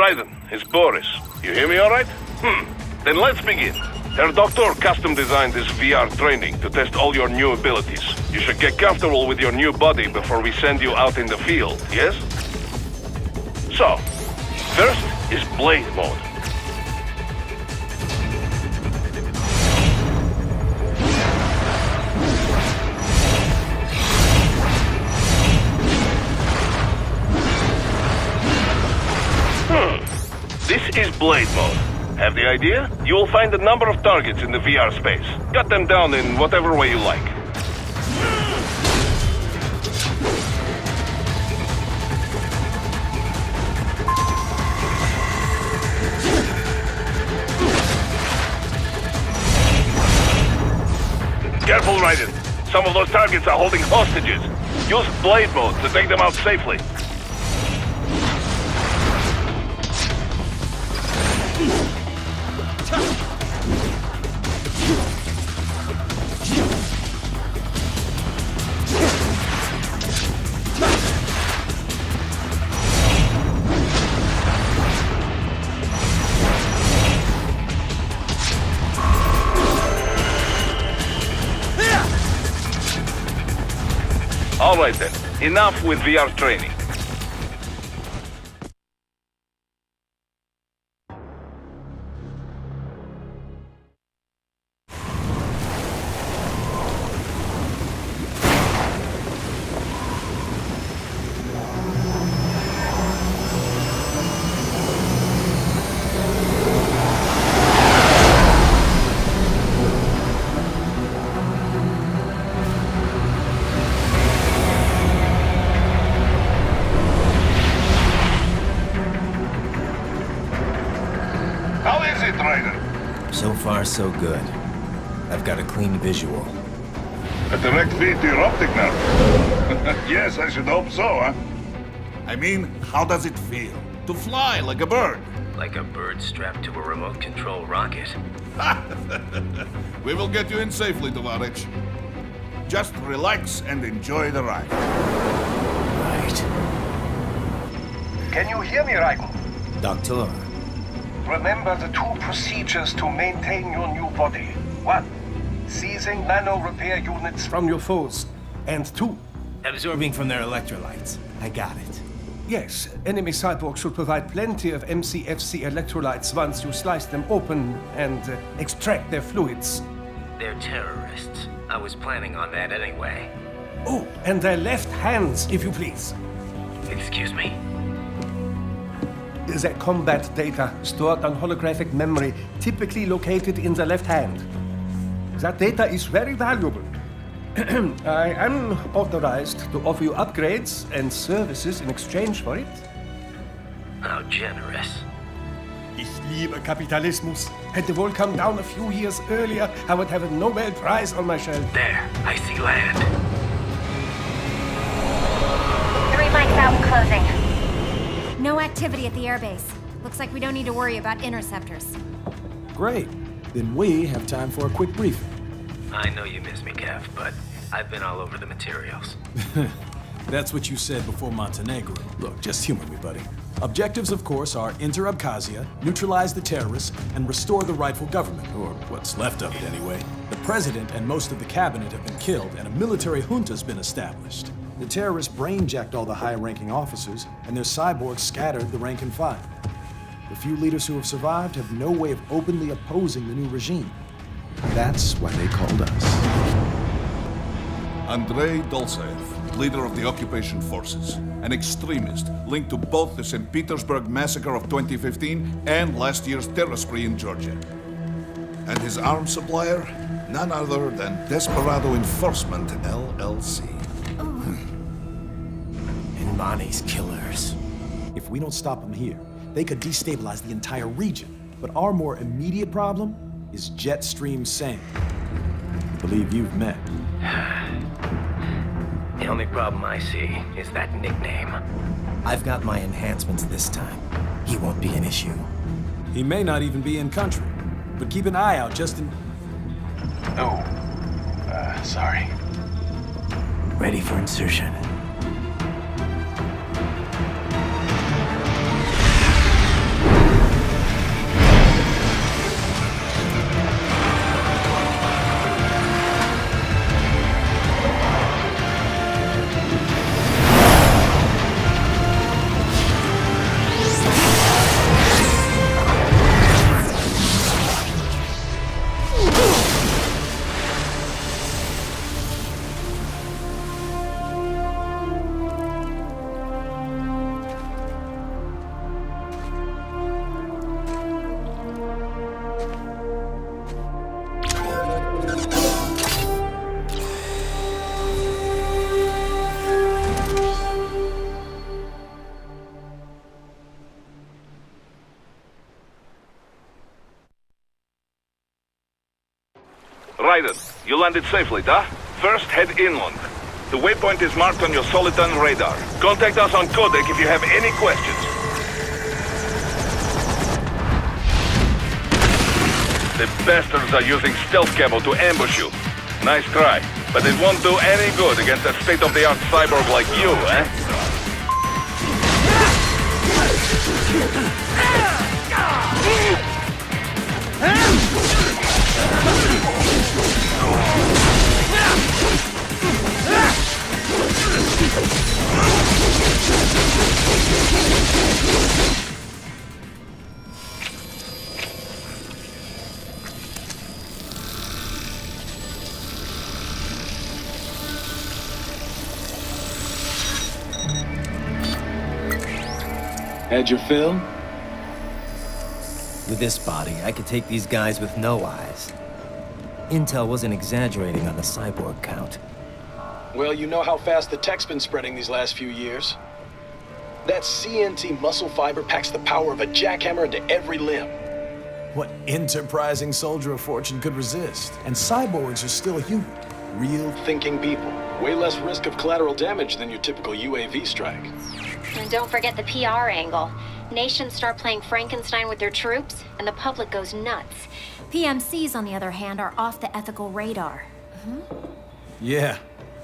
Raiden. It's Boris. You hear me all right? Then let's begin. Herr Doctor custom designed this VR training to test all your new abilities. You should get comfortable with your new body before we send you out in the field, yes? So, first is Blade Mode. This is Blade Mode. Have the idea? You will find a number of targets in the VR space. Cut them down in whatever way you like. Careful, Raiden. Some of those targets are holding hostages. Use Blade Mode to take them out safely. All right then, enough with VR training. So far, so good. I've got a clean visual. A direct feed to your optic nerve. Yes, I should hope so, huh? I mean, how does it feel? To fly like a bird? Like a bird strapped to a remote control rocket. We will get you in safely, Tovarich. Just relax and enjoy the ride. Right. Can you hear me, Raiden? Doctor. Remember the two procedures to maintain your new body. 1. Seizing nano repair units from your foes. And 2. Absorbing from their electrolytes. I got it. Yes, enemy cyborgs should provide plenty of MCFC electrolytes once you slice them open and extract their fluids. They're terrorists. I was planning on that anyway. Oh, and their left hands, if you please. Excuse me? The combat data stored on holographic memory, typically located in the left hand. That data is very valuable. I am authorized to offer you upgrades and services in exchange for it. How generous. Ich liebe Kapitalismus. Had the wall come down a few years earlier, I would have a Nobel Prize on my shelf. There, I see land. 3 mics out and closing. No activity at the airbase. Looks like we don't need to worry about interceptors. Great. Then we have time for a quick briefing. I know you miss me, Kev, but I've been all over the materials. That's what you said before Montenegro. Look, just humor me, buddy. Objectives, of course, are enter Abkhazia, neutralize the terrorists, and restore the rightful government, or what's left of it anyway. The president and most of the cabinet have been killed, and a military junta's been established. The terrorists brain-jacked all the high-ranking officers, and their cyborgs scattered the rank and file. The few leaders who have survived have no way of openly opposing the new regime. That's why they called us. Andrei Dolzaev, leader of the occupation forces, an extremist linked to both the St. Petersburg massacre of 2015 and last year's terror spree in Georgia. And his arms supplier, none other than Desperado Enforcement, LLC. And Money's killers. If we don't stop them here, they could destabilize the entire region. But our more immediate problem is Jetstream Singh. I believe you've met. The only problem I see is that nickname. I've got my enhancements this time. He won't be an issue. He may not even be in country, but keep an eye out just in... Oh, sorry. Ready for insertion. Raiden, you landed safely, da? First, head inland. The waypoint is marked on your Soliton radar. Contact us on Codec if you have any questions. The bastards are using stealth camo to ambush you. Nice try, but it won't do any good against a state-of-the-art cyborg like you, eh? Had your fill? With this body, I could take these guys with no eyes. Intel wasn't exaggerating on the cyborg count. Well, you know how fast the tech's been spreading these last few years. That CNT muscle fiber packs the power of a jackhammer into every limb. What enterprising soldier of fortune could resist? And cyborgs are still human. Real Thinking people. Way less risk of collateral damage than your typical UAV strike. And don't forget the PR angle. Nations start playing Frankenstein with their troops, and the public goes nuts. PMCs, on the other hand, are off the ethical radar. Yeah,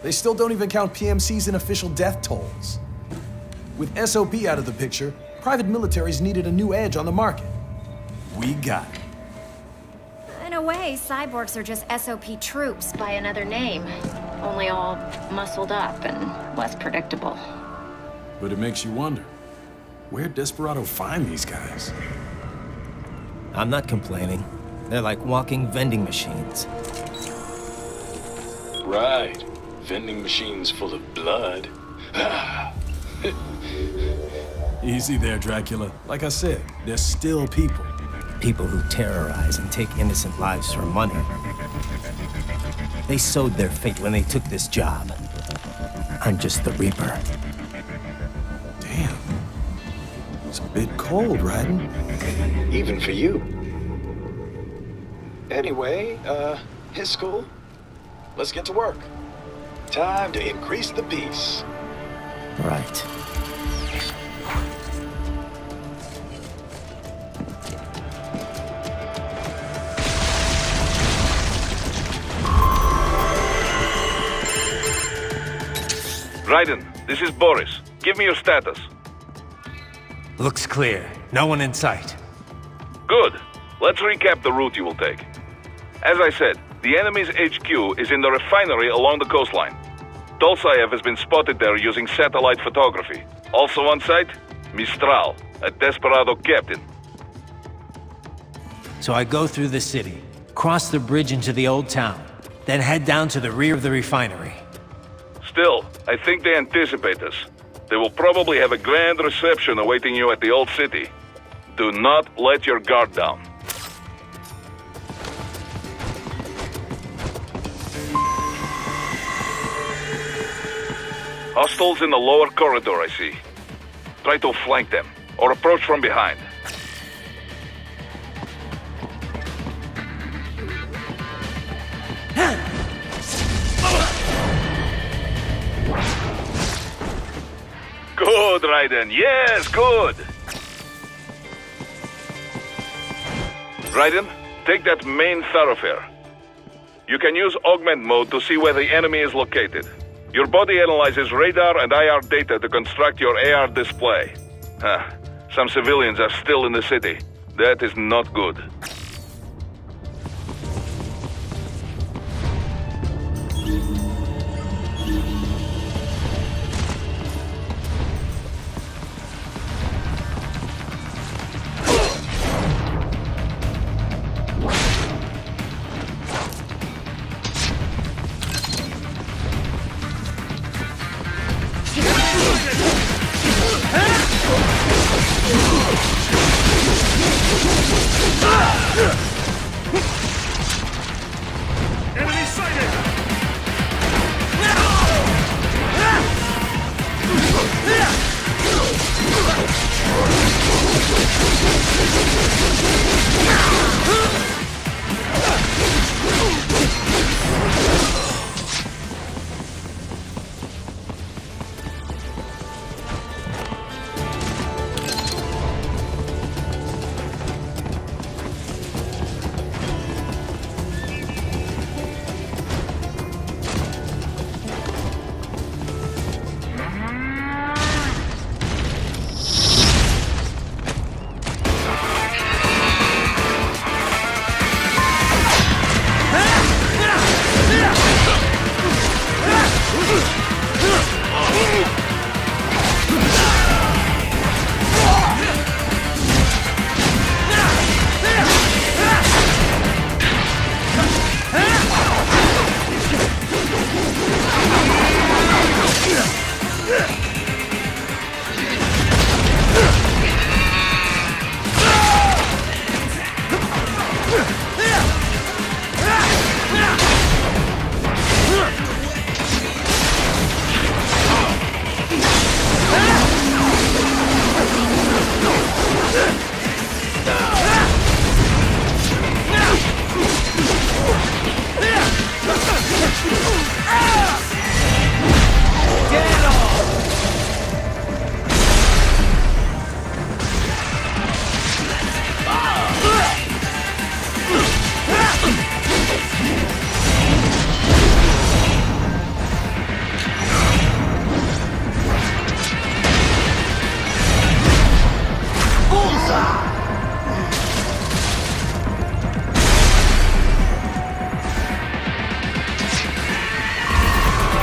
they still don't even count PMCs in official death tolls. With SOP out of the picture, private militaries needed a new edge on the market. We got it. In a way, cyborgs are just SOP troops by another name. Only all muscled up and less predictable. But it makes you wonder, where'd Desperado find these guys? I'm not complaining. They're like walking vending machines. Right. Vending machines full of blood. Easy there, Dracula. Like I said, they're still people. People who terrorize and take innocent lives for money. They sowed their fate when they took this job. I'm just the Reaper. Damn. It's a bit cold, Raiden. Even for you. Anyway, his school. Let's get to work. Time to increase the peace. Right. Raiden, this is Boris. Give me your status. Looks clear. No one in sight. Good. Let's recap the route you will take. As I said, the enemy's HQ is in the refinery along the coastline. Dolzaev has been spotted there using satellite photography. Also on site, Mistral, a Desperado captain. So I go through the city, cross the bridge into the old town, then head down to the rear of the refinery. Still, I think they anticipate us. They will probably have a grand reception awaiting you at the old city. Do not let your guard down. Hostiles in the lower corridor, I see. Try to flank them, or approach from behind. Good, Raiden. Yes, good. Raiden, take that main thoroughfare. You can use augment mode to see where the enemy is located. Your body analyzes radar and IR data to construct your AR display. Some civilians are still in the city. That is not good.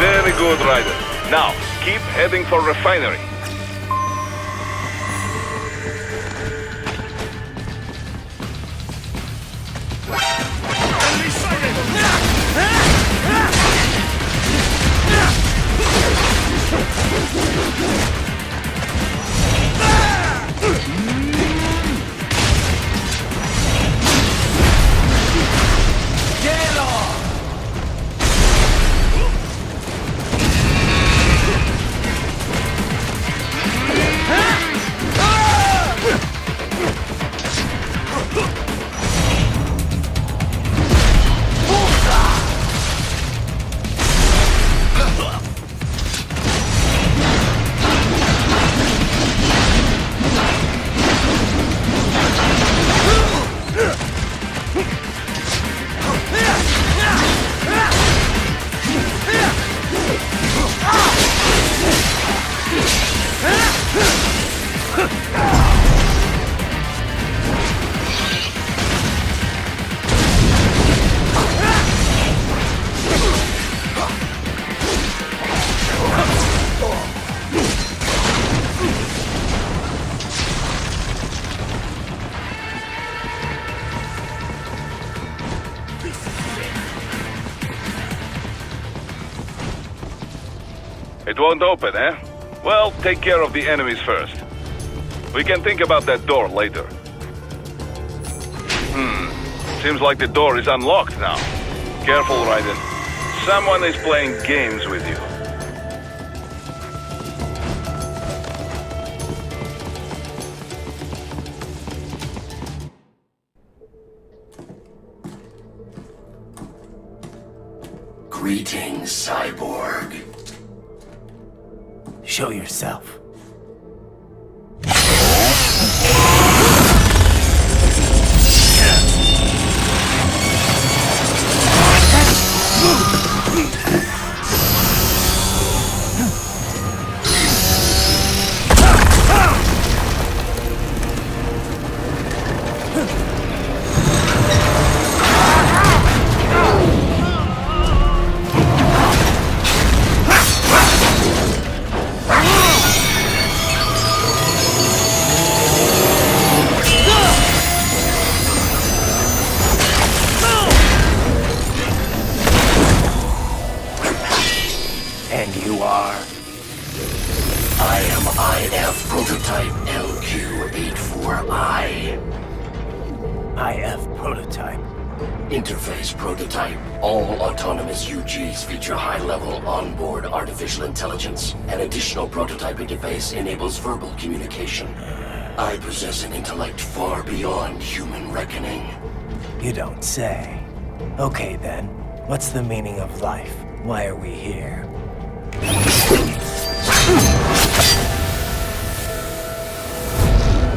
Very good, Raiden. Now, keep heading for refinery. It won't open, eh? Well, take care of the enemies first. We can think about that door later. Seems like the door is unlocked now. Careful, Raiden. Someone is playing games with you. Greetings, Cyborg. Show yourself. And you are? I am IF Prototype LQ84I. IF Prototype. Interface Prototype. All autonomous UGs feature high-level onboard artificial intelligence. An additional prototype interface enables verbal communication. I possess an intellect far beyond human reckoning. You don't say. Okay then, what's the meaning of life? Why are we here?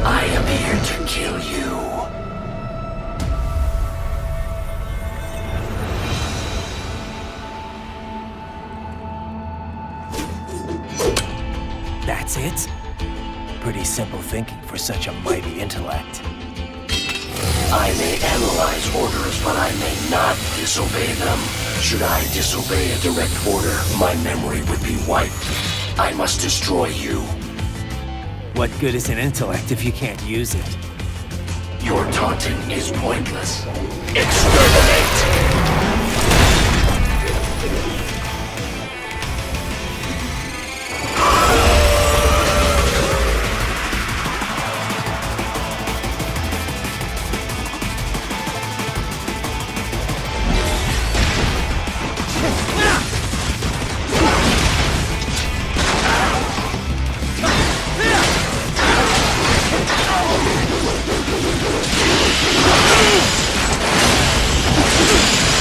I am here to kill you. That's it? Pretty simple thinking for such a mighty intellect. I may analyze orders, but I may not disobey them. Should I disobey a direct order, my memory would be wiped. I must destroy you. What good is an intellect if you can't use it? Your taunting is pointless. Exterminate!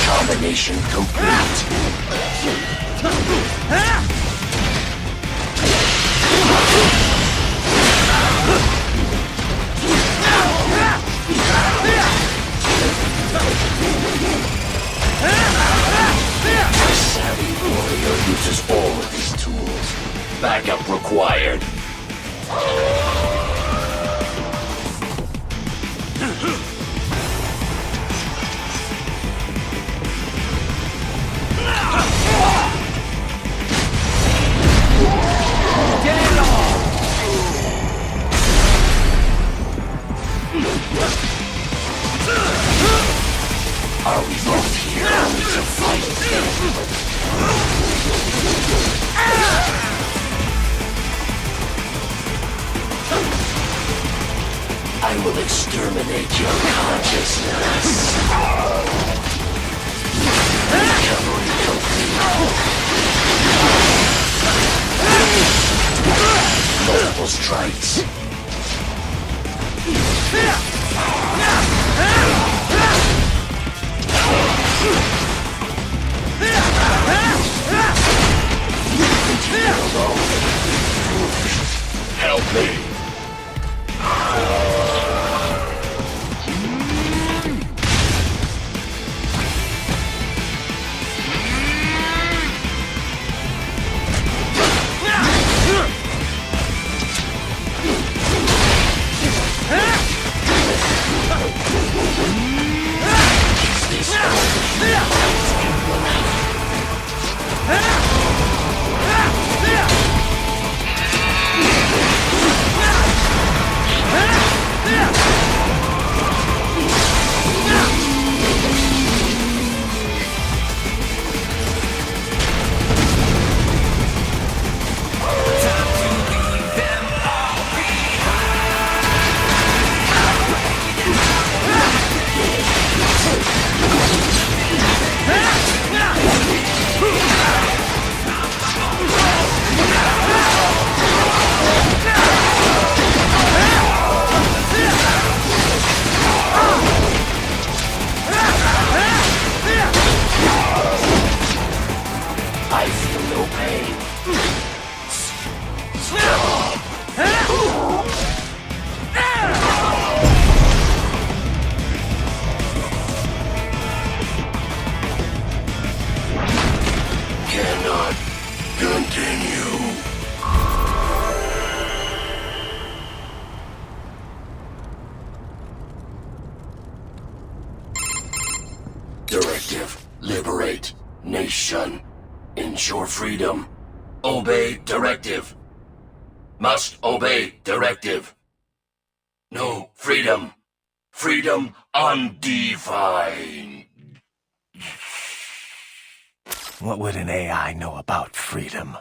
Combination complete. A savvy warrior uses all of these tools. Backup required. will exterminate your consciousness. Recovery complete. Multiple strikes. Help me. I feel no pain. Cannot continue. Directive. Liberate. Nation. Ensure freedom. Obey directive. Must obey directive. No freedom. Freedom undefined. What would an AI know about freedom?